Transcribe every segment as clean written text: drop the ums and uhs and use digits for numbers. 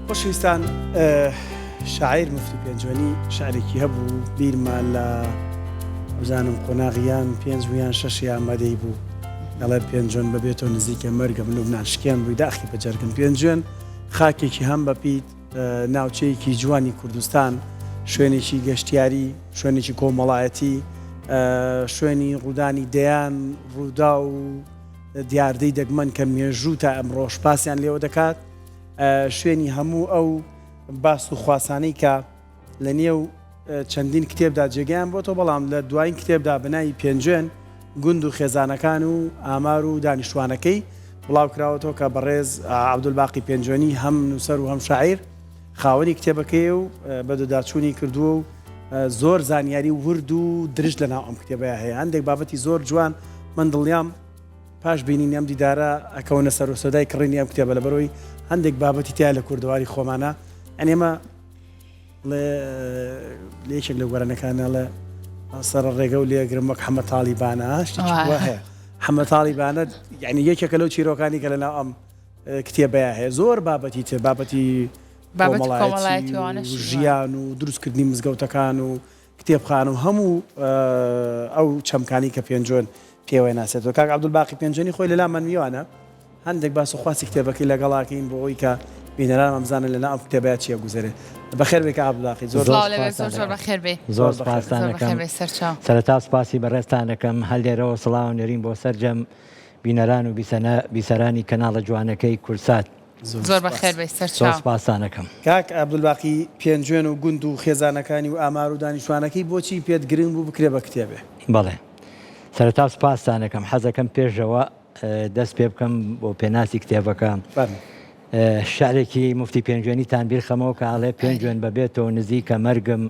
خۆشەویستان شاعیر مفتی پێنجوەنی شعرێکی هەبوو بیرمان لە بزانم قۆناغیان پێنج ویان شەشیان مەدەی بوو دەڵێ پێنجۆن بەبێتەوە نزیکە مەرگەم لوبنان شکیان بووی داخی بەجەرگن پێنجوێن خاکێکی هەم بەپیت ناوچەیەکی جوانی کوردستان شوێنێکی گەشتیاری شوێنێکی کۆمەڵایەتی شوێنی ڕوودانی دەیان ڕوودا و دیاردەی دەگمەن کە مێژوو تا ئەمڕۆ شپاسیان لێوە دەکات شوێنی هەموو ئەو باس و خواسانەی کە لە نێو چەندین کتێبدا جێگەیان بۆتەوە بەڵام لە دوایین کتێبدا بنایی پێنجوێن گوند و خێزانەکان و ئامار و دانیشتوانەکەی بڵاو کراوەتەوە کە بەڕێز عەبدولباقی پێنجوێنی هەم نووسەر و هەم شاعیر خاوەنی کتێبەکەی و بەدەداچوونی کردووە و زۆر زانیاری ورد و درژ لەناو ئەم کتێبەیە هەیە هەندێک بابەتی زۆر جوان من دڵنیام پاش بینینی ئەم دیدارە ئەکەونە سەر و سەدای کڕینی ئەم کتێبە لەبەرەوەی هەندێک بابەتی تیا لە کوردەواری خۆمانە ئەنێمە لە یەکێک لە گۆرانەکانە لە سەر ڕێگە و لێگرم وەک حەمە تاڵیبانە شتێکی هەیە حەمە تاڵیبانە یعنی یەکێکە لەو چیرۆکانی کە لەناو ئەم کتێبەیە هەیە زۆر بابەتی تر بابەتی کۆمەڵایەتی ژیان و دروستکردنی مزگەوتەکان و کتێبخان و هەموو ئەو چەمکانی کە پێنجۆن پێوەی ناسێتەوە کاک عەبدولباقی پێنجوێنی خۆی لەلا من میوانە هەندێک باس و خواسی کتێبەکەی لەگەڵاکەین بۆ ئەوی کە بینەران ئەمزانن لەنا ئەم کتێبەیە چیە گوزەرێ بەخێر بێ کە عەبدولباقی زۆر بەخێر بێ زۆر سپاسانەکەم سەرەتا سپاسی بەڕێستانەکەم هەل لێرەوە سڵاو نێرین بۆ سەرجەم بینەران و بیسەرانی کەناڵە جوانەکەی کورسات زۆر بەخێر بێ زۆر سپاسانەکەم کاک عەبدولباقی پێنجوێن و گوند و خێزانەکانی و ئامار و دانیشتوانەکەی بۆچی پێت گرنگ بوو بکرێ بە کتێبێ بەڵێ سەرەتا سپاسانەکەم حەزەکەم پێشەوە دەست پێ بکەم بۆ پێناسی کتێبەکە شعرێکی مفتی پێنجوێنیتان بیرخەمەوە کە ئاڵێ پێنجوێن بەبێتەوە نزیکە مەرگم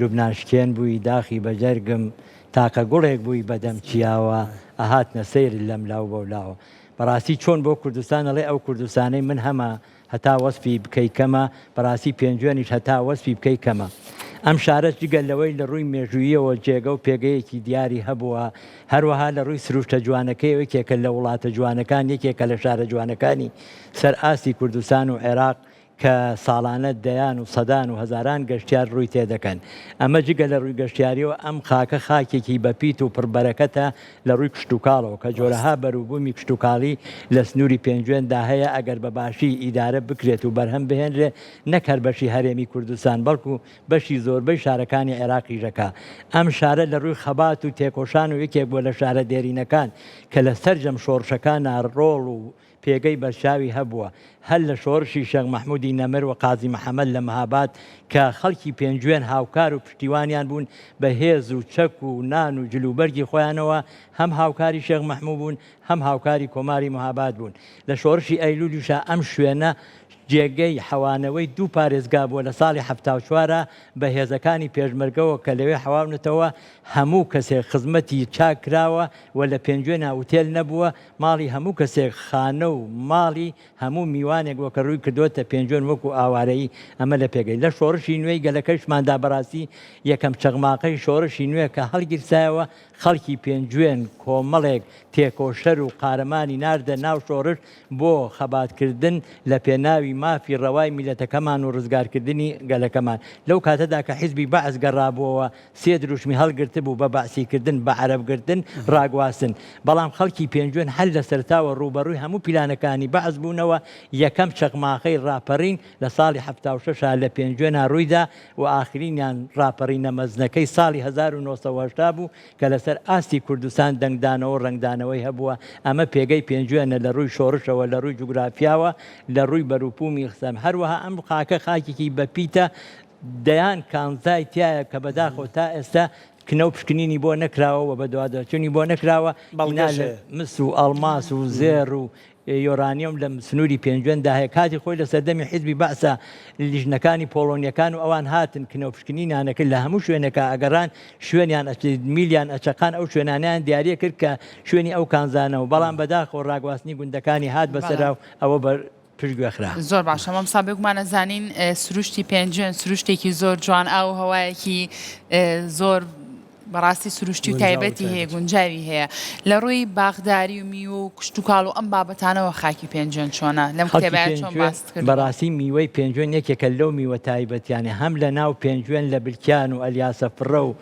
لوبنان شکێن بووی داخی بەجەرگم تاکە گوڵێک بووی بەدەم چیاوە ئەهاتنە سەیر لەم لاو بەولاوە بەڕاستی چۆن بۆ کوردستان ئەڵێ ئەو کوردستانەی من هەمە هەتا وەسفی بکەی کەمە بەڕاستی پێنجوێنیش هەتا وەسفی بکەی کەمە ئەم شارەت جگەل لەوەی لە ڕووی مێژوویەوە جێگە و پێگەیەکی دیاری هەبووە هەروەها لە ڕووی سروشتە جوانەکەی یەکێکە لە وڵاتە جوانەکان یەکێکە لە شارە جوانەکانی سەر ئاستی کوردستان و عێراق کە ساڵانە دەیان و سەدان و هەزاران گەشتیار ڕووی تێدەکەن ئەمە جگە لە ڕووی گەشتیاریەوە ئەم خاکە خاکێکی بەپیت و پڕبەرەکەتە لە ڕووی کشتتوکاڵەوە کە جۆرەها بەروبوومی کشتتوکاڵی لە سنووری پێنجوێندا هەیە ئەگەر بە باشی ئیدارە بکرێت و بەرهەم بهێنرێ نەکەر بەشی هەرێمی کوردستان بەڵکو بەشی زۆربەی شارەکانی عێراقی ژەکە ئەم شارە لە ڕووی خەبات و تێکۆشان و یەکێک بۆ لە شارە دێرینەکان کە لە سەرجەم شۆڕشەکان ڕۆڵ و پێگەی بەرچاوی هەبووە هەل لە شۆڕشی شێخ مەحموودی نەمر و قازی محەممەد لە مەهاباد کە خەڵکی پێنجوێن هاوکار و پشتیوانیان بوون بە هێز و چەک و نان و جلوبەرگی خۆیانەوە هەم هاوکاری شێخ مەحموود بوون هەم هاوکاری کۆماری مەهاباد بوون لە شۆڕشی ئەیلولیشا ئەم شوێنە جێگەی حەوانەوەی دوو پارێزگا بووە لە ساڵی 1970 بە هێزەکانی پێشمەرگەوە کە لەوێ حەواونەتەوە هەموو کەسێک خزمەتی چاکراوە و لە پێنجوێن ئوتێل نەبووە ماڵی هەموو کەسێک خانە و ماڵی هەموو میوانێک وەکە ڕووی کردوتە پێنجوێن وەکو ئاوارەیی ئەمە لە پێگەی لە شۆڕشی نوێی گەلەکەشماندا بەڕاستی یەکەم چەغماقەی شۆڕشی نوێ کە هەڵگیرسایەوە خەڵکی پێنجوێن کۆمەڵێک تێکۆشەر و قارەمانی ناردە ناو شۆڕش بۆ خەباتکردن لە پێناوی مافی ڕەوای میلەتەکەمان و ڕزگارکردنی گەلەکەمان لەو کاتەدا کە حیزبی بەعز گەڕابووەوە سێ دروشمی هەڵگرت بوو بە بەعسیکردن بە عەرەبگرتن ڕاگواستن بەڵام خەڵکی پێنجوێن هەل لە سەرتاوە ڕوبەڕووی هەموو پیلانەکانی بەعز بوونەوە یەکەم چەقماقەی ڕاپەڕین لە ساڵی 1976 لە پێنجوێنە ڕوویدا و ئاخرینیان ڕاپەڕینە مەزنەکەی ساڵی 1970 بوو کە لەسەر ئاستی کوردستان دەنگدانەوە و ڕنگدانەوەی هەبووە ئەمە پێگەی پێنجوێنە لە ڕووی شۆڕشەوە لە ڕووی جوگرافیاوە لە ڕووی بەروپومی خسەم هەروەها ئەم خاکە خاکێکی بەپیتە دەیان کانزای تایە کە بەداخۆ تا ئێستا کنە و پشکنینی بۆ نەکراوە و بە دوادەچوونی بۆ نەکراوە مس و ئەڵماس و زێر و یۆرانیۆم لە سنووری پێنجوێندا هەیە کاتی خۆی لە سەردەمی حیزبی بەعسە لیژنەکانی پۆڵۆنیەکان و ئەوان هاتن کنە و پشکنینیانەکرد لە هەموو شوێنەکە ئەگەڕان شوێنیان میلیان ئەچەقان ئەو شوێنانیان دیارە کرد کە شوێنی ئەو کانزانەوە بەڵام بەداخۆ ڕاگواستنی گوندەکانی هات بەسەرا و ئەوە بە زۆر باشە مەم سابێکمانە زانین سروشتی پێنجوێن سروشتێکی زۆر جوان ئاو هەوایەکی زۆر بەڕاستی سروشتی و تایبەتی هەیە گونجاوی هەیە لە ڕووی باغداری و میوە و کشت و کاڵ و ئەم بابەتانەوە خاکی پێنجێن چۆنە لەم کتێبایە چۆن باست کرد بەڕاستی میوەی پێنجوێن یەکێکە لەو میوە تایبەتیانە هەم لە ناو پێنجوێن لە بلکیان و ئەلیاسەفڕە و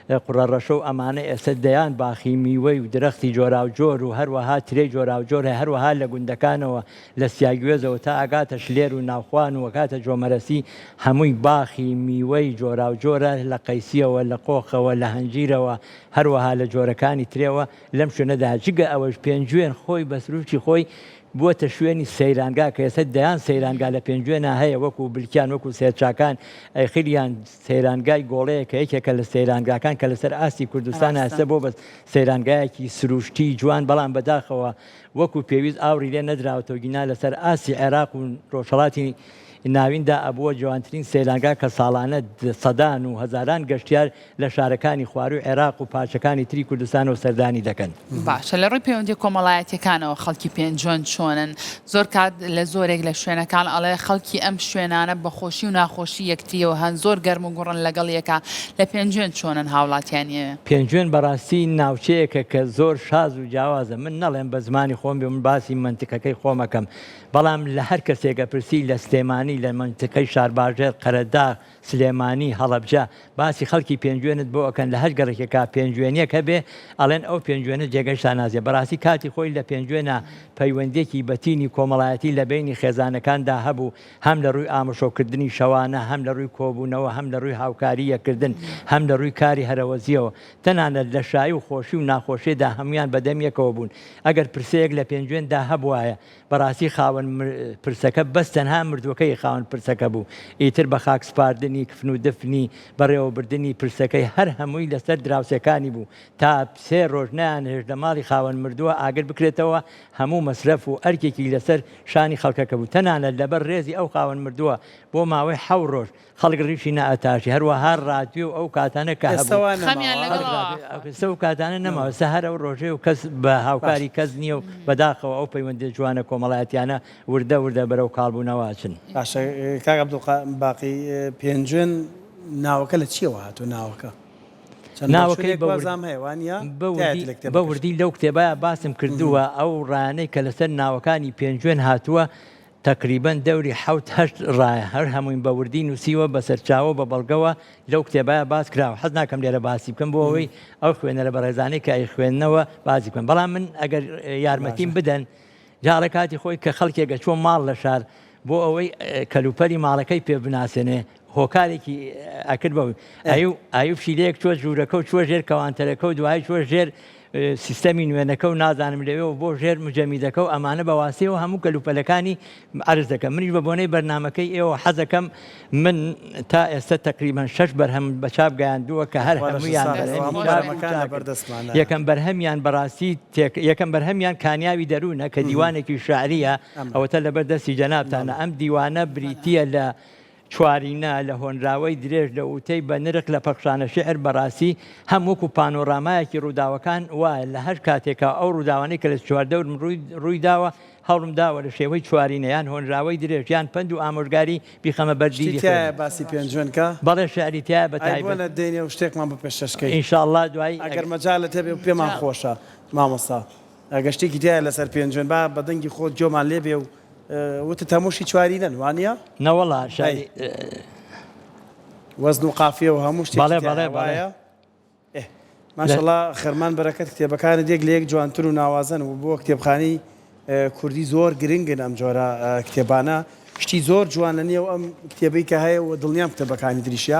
قوڕەڕەشە و ئەمانە ئێستا دەیان باخی میوەی و درەختی جۆرا و جۆر و هەروەها ترێی جۆرا و جۆر هەروەها لە گوندەکانەوە لە سیاگوێزەوە تا ئاگاتە شلێر و ناوخوان و وەکاتە جۆمەرەسی هەمووی باخی میوەی جۆرا و جۆرە لە قەیسیەوە لە قۆخەوە لە هەنجیرەوە هەروەها لە جۆرەکانی ترێوە لەم شوێنەدا جگە ئەوەش پێنجوێن خۆی بە سروشتی خۆی بووەتە شوێنی سەیرانگا کە ئێستا دەیان سەیرانگا لە پێنجوێنە هەیە وەکو بلکیان وەکو سێرچاکان ئەیخیلیان سەیرانگای گۆڵەیە کە یەکێکە لە سەیرانگاکان کە لەسەر ئاستی کوردستان ئەستا بۆ بە سەیرانگایەکی سروشتی جوان بەڵام بەداخەوە وەکو پێویست ئاوری لێ نەدراوەتەوە گینا لەسەر ئاسی عێراق و ڕۆژهەڵاتی ناویندا ئەبووە جوانترین سەیرانگا کە ساڵانە سەدان و هەزاران گەشتیار لە شارەکانی خواروی عێراق و پاچەکانی تری کوردستان و سەردانی دەکەن. باشە لە ڕووی پەیوەندی کۆمەڵایەتیەکانەوە خەڵکی پێنجۆن چۆنن زۆر کات لە زۆرێک لە شوێنەکان ئەڵێ خەڵکی ئەم شوێنانە بەخۆشی و ناخۆشی یەکتریەوە هەن زۆر گەرم و گوڕن لەگەڵ یەکە لە پێنجێن چۆنن هاوڵاتیانە پێنجوێن بەڕاستی ناوچەیەکە کە زۆر شاز و جیاوازە من نەڵێم بە زمانی خۆم بێ من باسی منتیقەکەی خۆمەکەم بەڵام لە هەر کەسێکە پرسی لە سلێمانی لە منتیقەی شارباژێر قەرەداغ سلێمانی هەڵەبجە باسی خەڵکی پێنجوێنت بۆ ئەکەن لە هەر گەڕێکێکا پێنجوێنیەکە بێ ئەڵێن ئەو پێنجوێنە جێگەشتان نازیێ بەڕاستی کاتی خۆی لە پێنجوێنە پەیوەندێکی بەتینی کۆمەڵایەتی لە بینی خێزانەکاندا هەبوو هەم لە ڕووی ئامۆژۆکردنی شەوانە هەم لە ڕووی کۆبوونەوە هەم لە ڕووی هاوکاری یەکردن هەم لە ڕووی کاری هەرەوەزیەوە تەنانەت لە شایی و خۆشی و ناخۆشیێدا هەمویان بەدەمیەکەوە بوون ئەگەر پرسەیەک لە پێنجوێندا هەبوایە بەڕاستی خاوەن پرسەکە بەس تەنها مردوەکەی خاوەن پرسەکە بوو ئیتر بە خاک سپاردنی کفن و دفنی بەڕێوەبردننی پرسەکەی هەر هەمووی لەسەر دراوسەکانی بوو تا سێ ڕۆژ نیان هێش لە ماڵی خاوەن مردووە ئاگر بکرێتەوە هەموو مەسرەف و ئەرکێکی لەسەر شانی خەڵکەکە بوو تەنانەت لەبەر ڕێزی ئەو خاوەن مردووە بۆ ماوەی 7 ڕۆژ خەڵک ڕیشی نەئەتاشی هەروەها ڕادیۆ و ئەو کاتانە کە هەبوو کاتانە نەماوە سەهەر ئەو ڕۆژێ و کەس بە هاوکاری کەس نییە و بەداخەوە ئەو پەیوەندی جوانە کۆمەڵایەتیانە وردە بەرەو کاڵبوونەوەچن باشە کاک عەبدولباقی پێنجوێن ناوەکە لە چیەوە هاتوو ناوەکە ناوەکەی بە وردی لەو کتێبایە باسم کردووە ئەو ڕانەی کە لەسەر ناوەکانی پێنجوێن هاتووە تقریبان دەوری 7-8 ڕایە هەر هەمووی بە وردی نووسیوە بە سەرچاوە بە بەڵگەوە لەو کتێبایە باس کراوە حەز ناکەم لێرە باسی بکەم بۆ ئەوەی ئەو خوێنەرە بە ڕێزانەی کە ئەی خوێندنەوە باسی بکەم بەڵام من ئەگەر یارمەتیم بدەن جاڵە کاتی خۆی کە خەڵکێکە چۆن ماڵ لە شار بۆ ئەوەی کەلوپەری ماڵەکەی پێ بناسێنێ هۆکارێکی ئەکرد بەوەی ئایوب شیلەیەک چۆ ژوورەکە و چوە ژێر کەوانتەرەکە و دوای چوە ژێر سیستەمی نوێنەکە و نازانم لەوێ و بۆ ژێر مجەمیدەکە و ئەمانە بەواسەیەوە هەموو کەلوپەلەکانی عرض دەکەم منیش بە بۆنەی بەرنامەکەی ئێوە حەزەکەم من تا ئێستا تقریبان 6 بەرهەم بە چاپ گەیاندووە کە هەر هەموویان یەکەم بەرهەمیان بەڕاستی یەکەم بەرهەمیان کانیاوی دەروونە کە دیوانێکی شاعریە ئەوەتە لەبەردەستی جەنابتانە ئەم دیوانە بریتیە لە چوارینە لە هۆنراوەی درێژ لە وتەی بە نرخ لە پەخشانە شعر بەڕاستی هەم وەکو پانۆرامایەکی ڕووداوەکان وایە لە هەر کاتێکە ئەو ڕووداوانەی کە لە چواردەور ڕوویداوە هەوڵم داوە لە شێوەی چوارینەیان هۆنراوەی درێژیان پند و ئامۆژگاری بیخەمە بەردی باسی پێنجوێنکە بەڵێ شعریتیایە بە تایبەت دێنێ و شتێکمان بە پێشەشکەی ئینشاءڵڵا دوای ئەگەر مەجالت هەبێ و پێمان خۆشە مامۆستا گەشتێکی تایە لەسەر پێنجوێن با بە دەنگی خۆت جۆمان لێبێ و وتە تەمۆشی چوارینەن وانە؟ نەوەڵا شای وەزن و قافیە و هەموو شتێک بەڵێ ماشەڵڵا خەرمان بەرەکەت کتێبەکانت یەک لە یەک جوانتر و ناوازن و بۆ کتێبخانی کوردی زۆر گرنگن ئەم جۆرە کتێبانە شتی زۆر جوان لە نێو ئەم کتێبەی کە هەیە و دڵنیام کتێبەکانی دریشە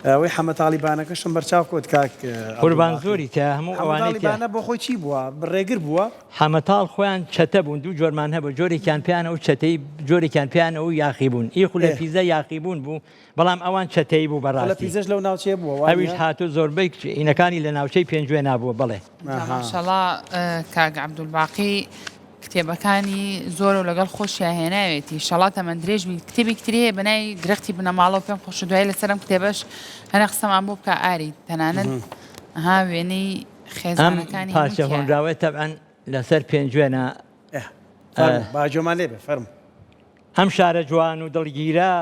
ئەوەی حەمەتاڵیبانەکەشم بەرچاو کۆت کاک قوربان زۆری تا هەموو ئەوانەیبانە بۆ خۆی چی بووە بڕێگر بووە حەمەتاڵ خۆیان چەتە بوون دوو جۆرمان هەبوو جۆرێکیان پێیانە و چەتەی جۆرێکیان پێیانە و یاخی بوون ئیخ لە پیزە یاخی بوون بوو بەڵام ئەوان چەتەی بوو بەڕاستی لە پیزەش لەو ناوچەیە بووە ئەویش هاتوو زۆربەی ئینەکانی لە ناوچەی پێنجوێ نابووە بڵێ ماشەڵڵا کاک عەبدولباقی کتێبەکانی زۆر و لەگەڵ خۆشیان هێناوێتی شەڵات ئەمەند درێژبی کتێبی کتریە بەنای درەختی بنەماڵەوە پێم خۆش دوای لەسەرم کتێبەش هەنە قسەمان بۆ بکە ئاری تەنانەت ها وێنەی خێزانەکانی پارچە هۆنراوە تەبعەن لەسەر پێنجوێنە باجۆمان لێبێ فەرم هەم شارە جوان و دڵگیرە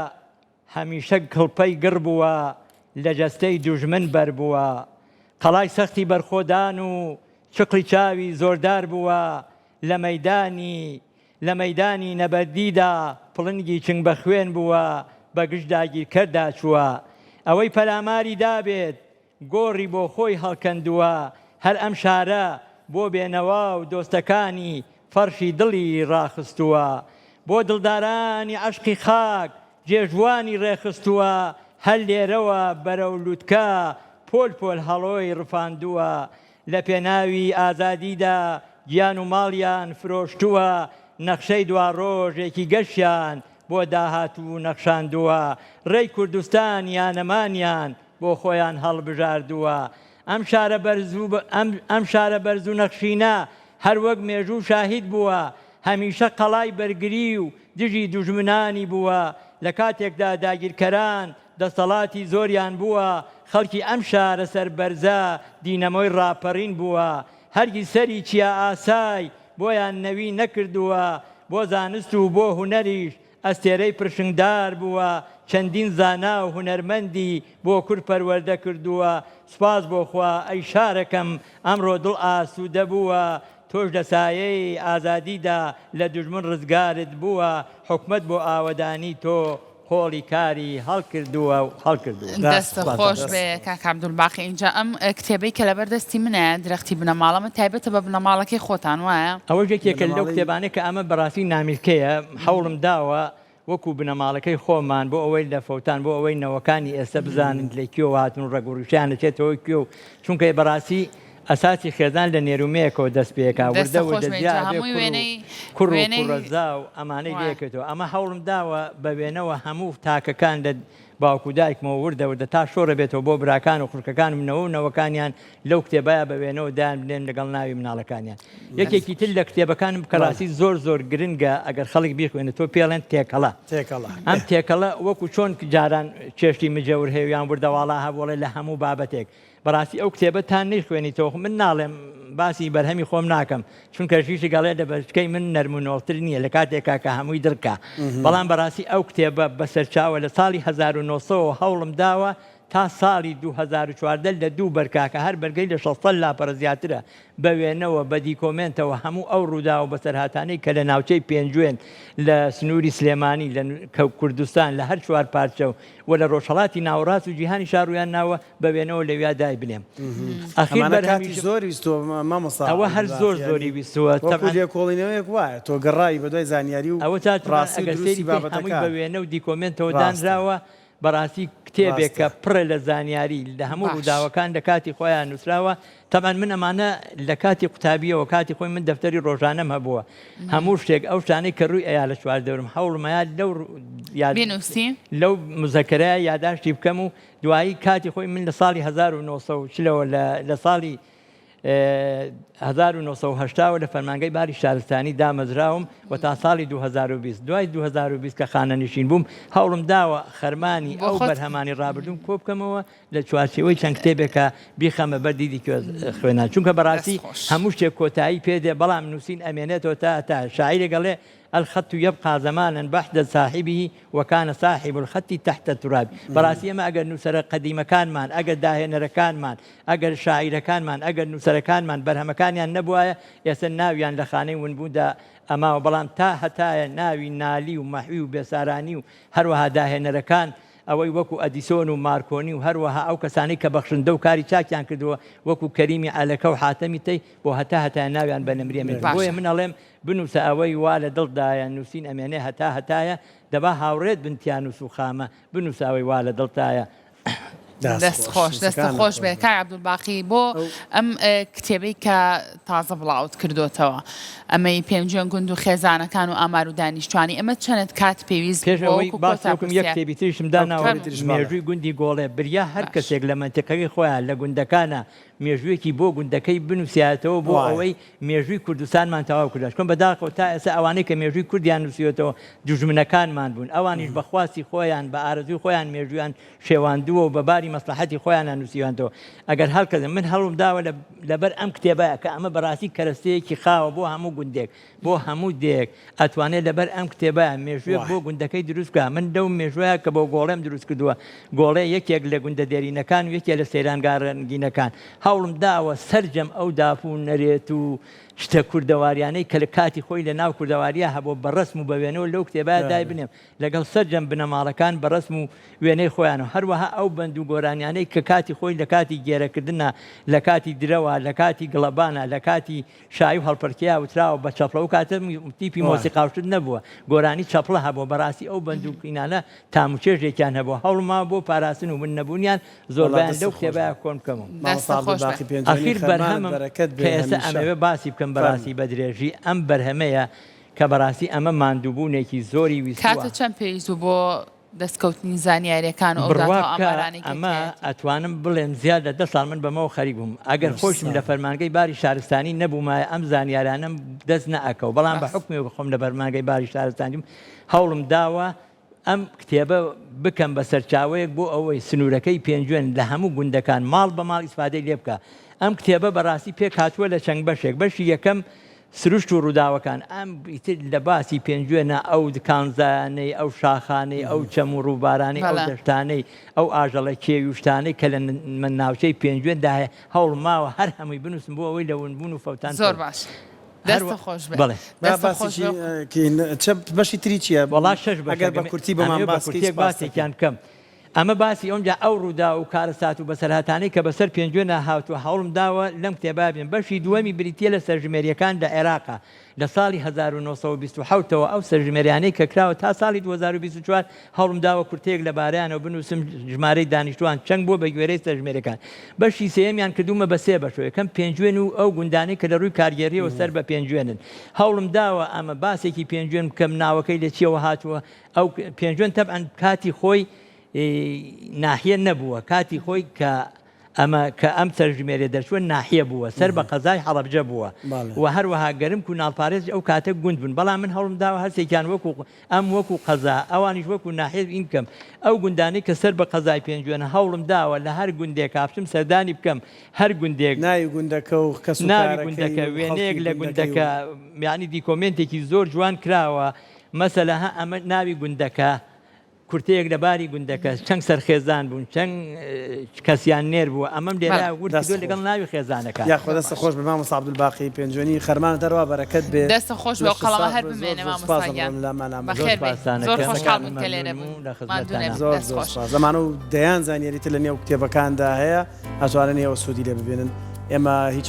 هەمیشە کڵپەی گر بووە لە جەستەی دوژمن بەر بووە قەڵای سەختی بەرخۆدان و چقلی چاوی زۆردار بووە لە مەیدانی نەبەردیدا پڵنگی چنگ بە خوێن بووە بە گشت داگیرکەردا چووە ئەوەی پەلاماری دابێت گۆڕی بۆ خۆی هەڵکەندووە هەر ئەم شارە بۆ بێنەوە و دۆستەکانی فەرشی دڵی ڕاخستووە بۆ دڵدارانی عەشقی خاک جێژوانی ڕێخستووە هەر لێرەوە بەرەو لووتکە پۆل پۆل هەڵۆی ڕفاندووە لە پێناوی ئازادیدا گیان و ماڵیان فرۆشتووە نەخشەی دوا ڕۆژێکی گەشیان بۆ داهاتوو نەخشاندووە ڕێی کوردستان یانەمانیان بۆ خۆیان هەڵبژاردووە ئەم شارە بەرز و نەخشینە هەر وەک مێژوو شاهید بووە هەمیشە قەڵای بەرگری و دژی دوژمنانی بووە لە کاتێکدا داگیرکەران دەسەڵاتی زۆریان بووە خەڵکی ئەم شارە سەربەرزە دینەمۆی ڕاپەڕین بووە هەرگیز سەری چیا ئاسای بۆیان نەوی نەکردووە بۆ زانست و بۆ هونەریش ئەستێرەی پرشنگدار بووە چەندین زانا و هونەرمەندی بۆ کورد پەروەردە کردووە سوپاس بۆ خوا ئەی شارەکەم ئەمڕۆ دڵ ئاسوودە بووە تۆش لە سایەی ئازادیدا لە دوژمن ڕزگارت بووە حکومەت بۆ ئاوەدانی تۆ خۆڵی کاری هەڵکردووە و هەڵکردووە دەستە خۆش بێ کاک عەبدولباقی اینجا ئەم کتێبەی کە لەبەردەستی منە درەختی بنەماڵەمە تایبەتە بە بنەماڵەکەی خۆتان وایە ئەوە یەکێکە لەو کتێبانەی کە ئەمە بەڕاستی نامیلکەیە هەوڵم داوە وەکو بنەماڵەکەی خۆمان بۆ ئەوەی لە فەوتان بۆ ئەوەی نەوەکانی ئێستا بزانن لە کوێوە هاتن و ڕێگوڕیشیان دەچێتەوە کوێ و چونکە بەڕاستی ئەساسی خێزان لە نێرومەیەکەوە دەست پێکا وردە و کوڕ و کوڕەزا و ئەمانەی لێکێتەوە ئەمە هەوڵم داوە بە وێنەوە هەموو تاکەکان لە باوکو دایکمەوە وردە تا شۆڕە بێتەوە بۆ براکان و خوڕکەکان منەوە و نەوەکانیان لەو کتێبایە بە وێنەوە دایان بنێن لەگەڵ ناوی مناڵەکانیان یەکێکی تر لە کتێبەکانم کەڕاستی زۆر گرنگە ئەگەر خەڵک بیخوێنێت تۆ پێڵێن تێکەڵە ئەم تێکەڵە وەکو چۆن جاران چێشتی مجەور هێویان وردەواڵا هەبوڵێ لە هەموو بابەتێک بەڕاستی ئەو کتێبەتان نەیخوێنیتەوە من ناڵێم باسی بەرهەمی خۆم ناکەم چونکە ژیشی گەڵێ لە بەشکەی من نەرمونۆڵتر نییە لە کاتێکا کە هەمووی درکە بەڵام بەڕاستی ئەو کتێبە بەسەرچاوە لە ساڵی 1990 هەوڵم داوە تا ساڵی 2014 لە دوو بەرکاکە هەر بەرگەی لە 600 لاپەڕە زیاترە بە وێنەوە بە دیکۆمنتەوە هەموو ئەو ڕوودا و بەسەرهاتانەی کە لە ناوچەی پێنجوێن لە سنووری سلێمانی لە کوردستان لە هەر چوار پارچە و لە ڕۆژهەڵاتی ناوەڕاست و جیهانی شاڕویان ناوە بە وێنەوە لەویا دای بنێم ئەوە هەر زۆری ویستووە کۆڵینەوەیەک وایە تۆ گەڕایی بە دوای زانیاری و ئەوە تاڕاستی بابەتەکەی بە وێنە و دیکۆمنتەوە دانراوە بەڕاستی کتێبێکە پڕە لە زانیاری لە هەموو ڕووداوەکان لە کاتی خۆیان نووسراوە تەمان من ئەمانە لە کاتی قوتابیەوە کاتی خۆی من دەفتەری ڕۆژانەم هەبووە هەموو شتێک ئەو شتانەی کە ڕووی ئەیا لە چوار دەورم هەوڵمەیە لەو مزەکەرەیە یاداشتی بکەم و دوایی کاتی خۆی من لە ساڵی 1970 لە ساڵی 1970 لە فەرمانگەی باری شارستانی دامەزراوم و تا ساڵی 2020 دوای 2020 کە خانەنشین بووم هەوڵم داوە خەرمانی ئەو بەرهەمانی ڕابردوم کۆ بکەمەوە لە چوارچێوەی چەند کتێبێکە بیخەمە بەردیدی خوێنان چونکە بەڕاستی هەموو شتێک کۆتایی پێدێ بەڵام نووسین ئەمێنێتەوە تا شاعیرێ گەڵێ الخط يبقى زمانا بحد صاحبه وكان صاحب الخط تحت التراب براسي ما اگر نوسر قديمه كان مان اگر داهنر كان مان اگر شاعر كان مان اگر نوسر كان مان برهم كان يعني نبوايا يسناويان لخاني ونبودا اما وبلام تا حتى ناوي نالي ومحوي وبساراني هروها داهنر كان ئەوەی وەکو ئەدیسۆن و مارکۆنی و هەروەها ئەو کەسانی کە بەخشندە و کاری چاکیان کردووە وەکو کەریمی ئالەکە و حاتەمی تەی بۆ هەتا ناویان بە نەمرێمێت بۆیە من ئەڵێم بنووسە ئەوەی وا لە دڵدایە نووسین ئەمێنێ هەتایە دەبا هاوڕێت بنتیان و سوخامە بنووسە ئەوەی وا لە دڵتایە دەست خۆش بێ کاک عەبدولباقی بۆ ئەم کتێبەی کە تازە بڵاوت کردوتەوە ئەمەی پێنجوێن گوند و خێزانەکان و ئامار و دانیشتوانی ئەمە چەند کات پێویست باسم یەک کتێبی تریشم داناوە مێژووی گوندی گۆڵێ بریا هەر کەسێک لە منتیقەکەی خۆیان لە گوندەکانە مێژوویەکی بۆ گوندەکەی بنووسیاتەوە بۆ ئەوەی مێژووی کوردستانمان تەواو کردش کۆن بەداخەوە تا ئێستا ئەوانەی کە مێژووی کوردیان نووسیوەتەوە دوژمنەکانمان بوون ئەوانیش بەخواستی خۆیان بە ئارەزوی خۆیان مێژویان شێواندووە و بەباری مەسلحەتی خۆیان نووسیوانەوە ئەگەر هەڵکەدەن من هەڵم داوە لەبەر ئەم کتێبەیە کە ئەمە بەڕاستی کەرەستەیەکی خاوە بۆ هەموو گوندێک بۆ هەموو دێک ئەتوانێت لەبەر ئەم کتێبەیە مێژوویەک بۆ گوندەکەی دروستکە من دەو مێژوەیە کە بۆ گۆڵێم دروست کردووە گۆڵێ یەکێک لە گوندە دێرینەکان و یەکێک لە سەیرانگارەنگینەکان هەوڵم داوە سەرجەم ئەو داپوو نەرێت و شتە کوردەواریانەی کە لە کاتی خۆی لە ناو کوردەواریە هەبوو بەڕسم و بەوێنەوە لەو کتێبە دای بنێم لەگەڵ سەرجەم بنەماڵەکان بەڕسم و وێنەی خۆیانەوە هەروەها ئەو بەند و گۆرانیانەی کە کاتی خۆی لە کاتی گێرەکردنە لە کاتی درەوە لە کاتی گڵەبانە لە کاتی شای و هەڵپەرکیا وتراوە بە چەپڵە و کاتە تیپی مۆسیقاوشت نەبووە گۆرانی چەپڵە هەبوو بەڕاستی ئەو بەند و قینانە تاموچێژێکیان هەبوو هەوڵما بۆ پاراستن و من نەبوونیان زۆربیان لەو کتێبەیە کۆن بکەمەوە ئەخیر بەرهەمم کە ئێستا ئەمەوێ باسی بکەم بەڕاستی بە درێژی ئەم بەرهەمەیە کە بەڕاستی ئەمە ماندووبوونێکی زۆری ویستووە کاتە چەند پێویست بۆ دەستکەوتنی زانیاریەکان و ئەمە ئەتوانم بڵێم زیاد لە 10 ساڵ من بەمەوە خەریک بووم ئەگەر خۆشم لە فەرمانگەی باری شارستانی نەبوومایە ئەم زانیارانم دەست نەئەکەو بەڵام بە حکمی بخۆم لە بەرمانگەی باری شارستانیم هەوڵم داوە ئەم کتێبە بکەم بە سەرچاوەیەک بۆ ئەوەی سنوورەکەی پێنجوێن لە هەموو گوندەکان ماڵ بە ماڵ ئیسفادەی لێ بکە ئەم کتێبە بەڕاستی پێک هاتووە لە چەند بەشێک بەشی یەکەم سروشت و ڕووداوەکان ئەم لە باسی پێنجوێنە ئەو دکانزانەی ئەو شاخانەی ئەو چەم و ڕووبارانەی ئەو دەشتانەی ئەو ئاژەڵە کێویشتانەی کە لە من ناوچەی پێنجوێندا هەوڵ ماوە هەر هەمووی بنووسم بۆ ئەوەی لەونبوون و فەوتان زۆر باش دەستە خۆش بەشی تری چییە وڵا شەش ئەگەر بە کورتی بەمان باسێکیان کەم ئەمە باسی ئەوجا ئەو ڕوودا و کارەسات و بەسەرهاتانەی کە بەسەر پێنجوێنە هاتووە هەوڵم داوە لەم کتێبا بێن بەشی دووەمی بریتە لە سەرژمێریەکان لە عێراقا لە ساڵی 1927ەوە ئەو سەرژمێریانەی کە کراوە تا ساڵی 2024 هەوڵم داوە کورتەیەک لە بارەیانەوە بنووسم ژمارەی دانیشتوان چەند بۆ بە گوێرەی سەرژمێریەکان بەشی سێمیان کردومە بە سێ بەشەوە یەکەم پێنجوێن و ئەو گوندانەی کە لە ڕووی کارگێریەوە سەر بە پێنجوێنن هەوڵم داوە ئەمە باسێکی پێنجوێن بکەم ناوەکەی لە چیەوە هاتووە ئەو پێنجوێن تەبعەن کاتی خۆی ناحیە نەبووە کاتی خۆی کە ئەم سەرژمێرە دەرچووە ناحیە بووە سەر بە قەزای حەڵەبجە بووە و هەروەها گەرم و ناڵپارێز ئەو کاتە گوند بوون بەڵام من هەوڵم داوە هەرسێکیان وەکو قەزا ئەوانیش وەکو ناحیە ئین بکەم ئەو گوندانەی کە سەر بە قەزای پێنجوێنە هەوڵم داوە لە هەر گوندێک هافتم سەردانی بکەم هەر گوندێک ناوی گوندەکە و ناوی گوندەکە وێنەیەک لە گوندەکە یعنی دیکۆمنتێکی زۆر جوان کراوە مەسەلە ئەمە ناوی گوندەکە کورتەیەک لەباری گوندەکە چەند سەرخێزان بوون چەند کەسیان نێر بووە ئەمەم لێرا وردو لەگەڵ ناوی خێزانەکە یاخۆ دەستە خۆش بە مامۆستا عەبدولباقی پێنجوێنی خەرمان دەرەوە بەرەکەت بێ دەستە خۆش بە قەڵەوە هەر بمێنێ مامۆستاگیان بەخێر بێت زۆر خۆشحاڵ بووین کە لێرە بوون زۆر زەمانە و دەیان زانیاریتر لە نێو کتێبەکاندا هەیە ئەتوانن ئێوە سوودی لێ ببێنن ئێمە هیچ